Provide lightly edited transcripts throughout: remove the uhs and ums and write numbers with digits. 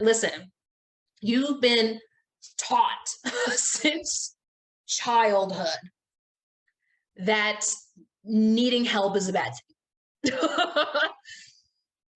Listen, you've been taught since childhood that needing help is a bad thing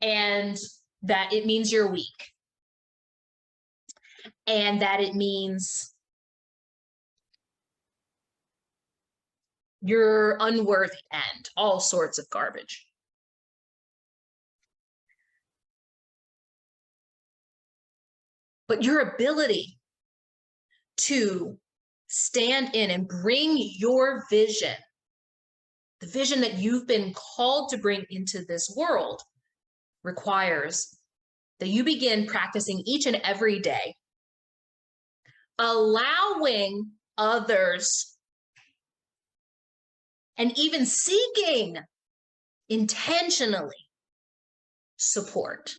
and that it means you're weak and that it means you're unworthy and all sorts of garbage. But your ability to stand in and bring your vision, the vision that you've been called to bring into this world, requires that you begin practicing each and every day, allowing others and even seeking intentionally support.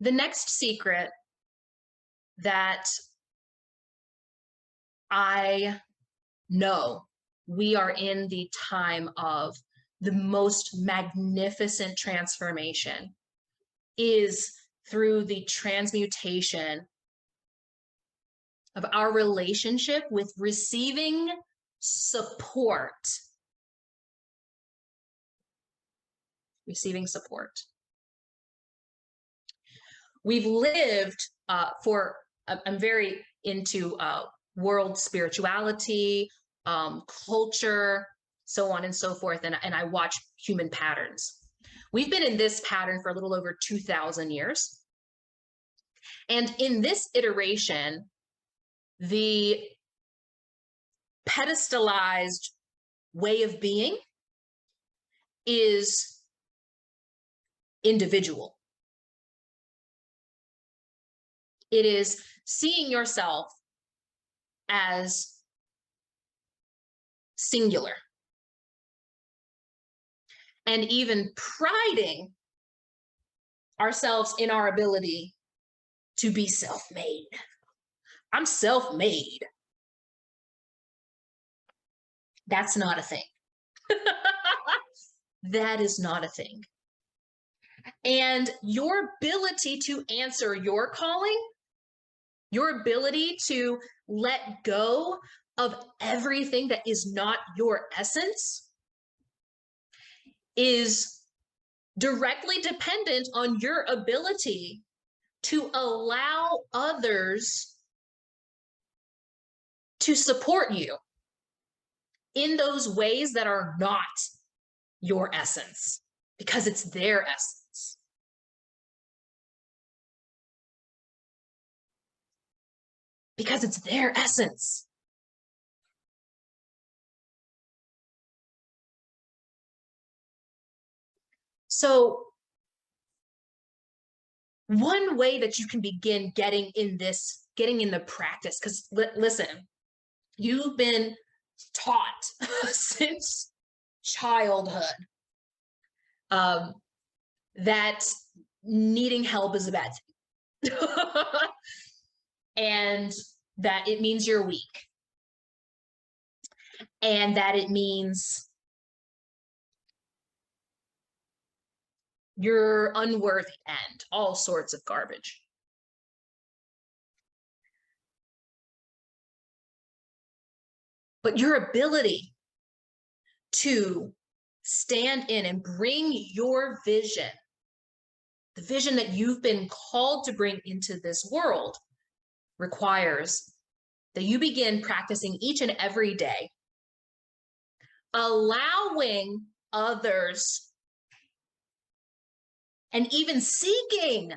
The next secret that I know we are in the time of the most magnificent transformation is through the transmutation of our relationship with receiving support. Receiving support. We've lived I'm very into world spirituality, culture, so on and so forth, and I watch human patterns. We've been in this pattern for a little over 2,000 years. And in this iteration, the pedestalized way of being is individual. It is seeing yourself as singular and even priding ourselves in our ability to be self-made. I'm self-made. That's not a thing. That is not a thing. And your ability to answer your calling, your ability to let go of everything that is not your essence, is directly dependent on your ability to allow others to support you in those ways that are not your essence, because it's their essence. Because it's their essence. So one way that you can begin getting in the practice, because listen, you've been taught since childhood that needing help is a bad thing and that it means you're weak and that it means you're unworthy and all sorts of garbage. But your ability to stand in and bring your vision, the vision that you've been called to bring into this world, requires that you begin practicing each and every day, allowing others and even seeking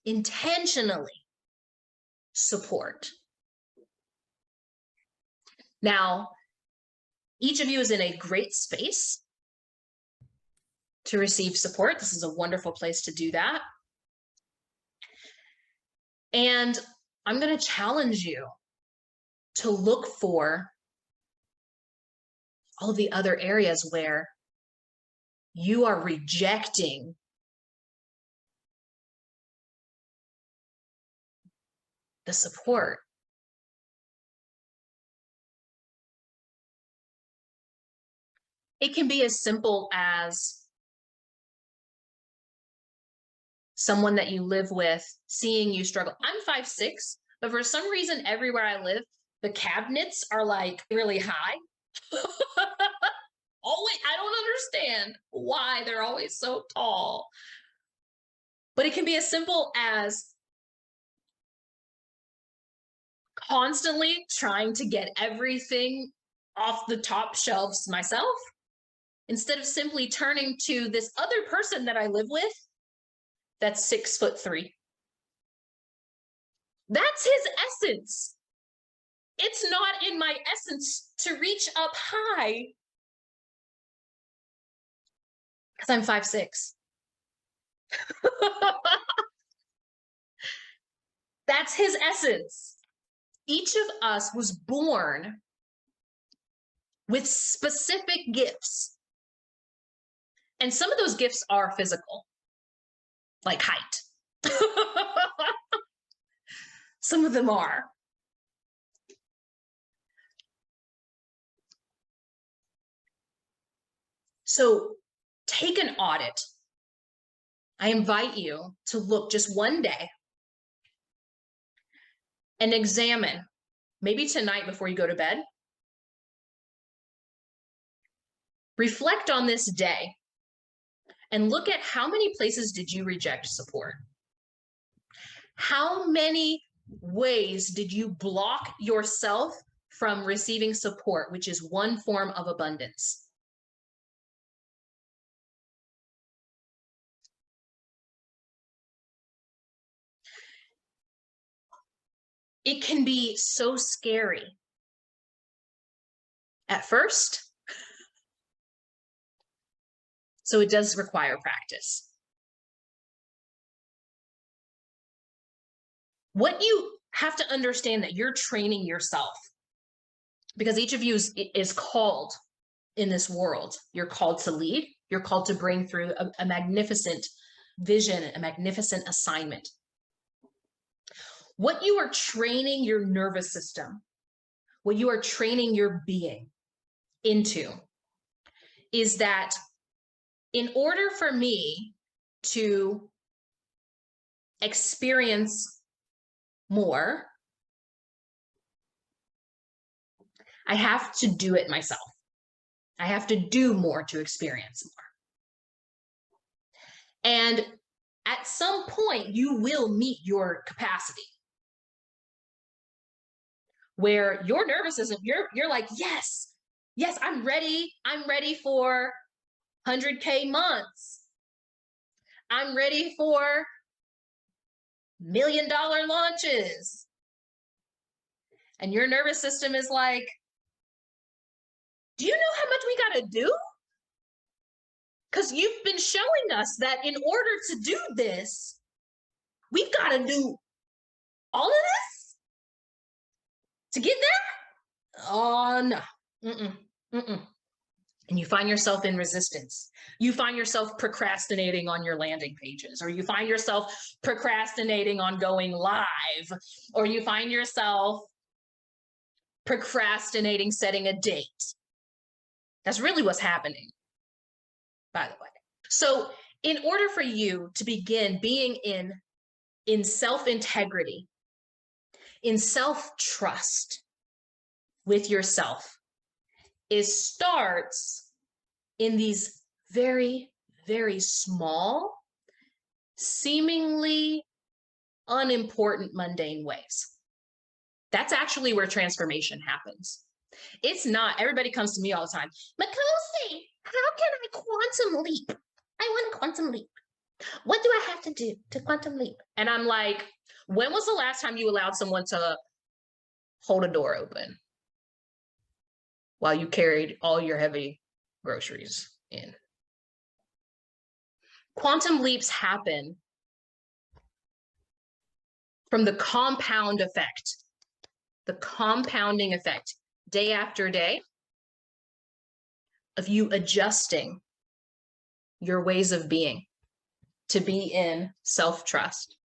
intentionally support. Now, each of you is in a great space to receive support. This is a wonderful place to do that. And I'm going to challenge you to look for all the other areas where you are rejecting . the support. It can be as simple as someone that you live with seeing you struggle. I'm 5'6", but for some reason, everywhere I live, the cabinets are like really high. Always, I don't understand why they're always so tall. But it can be as simple as constantly trying to get everything off the top shelves myself, instead of simply turning to this other person that I live with that's 6'3". That's his essence. It's not in my essence to reach up high because I'm 5'6". That's his essence. Each of us was born with specific gifts. And some of those gifts are physical, like height. Some of them are. So take an audit. I invite you to look just one day and examine, maybe tonight before you go to bed. Reflect on this day and look at how many places did you reject support? How many ways did you block yourself from receiving support, which is one form of abundance? It can be so scary at first. So it does require practice. What you have to understand that you're training yourself, because each of you is called in this world. You're called to lead. You're called to bring through a magnificent vision, a magnificent assignment. What you are training your nervous system, what you are training your being into, is that in order for me to experience more, I have to do it myself. I have to do more to experience more. And at some point, you will meet your capacity, where your nervous system, you're like, yes, I'm ready. I'm ready for 100K months. I'm ready for $1 million launches. And your nervous system is like, do you know how much we got to do? Because you've been showing us that in order to do this, we've got to do all of this to get there? Oh, no. And you find yourself in resistance. You find yourself procrastinating on your landing pages, or you find yourself procrastinating on going live, or you find yourself procrastinating setting a date. That's really what's happening, by the way. So in order for you to begin being in self-integrity, in self-trust with yourself, it starts in these very, very small, seemingly unimportant, mundane ways. That's actually where transformation happens. It's not, everybody comes to me all the time, Makosi, how can I quantum leap? I want a quantum leap. What do I have to do to quantum leap? And I'm like, when was the last time you allowed someone to hold a door open while you carried all your heavy groceries in? Quantum leaps happen from the compound effect, the compounding effect, day after day, of you adjusting your ways of being to be in self-trust.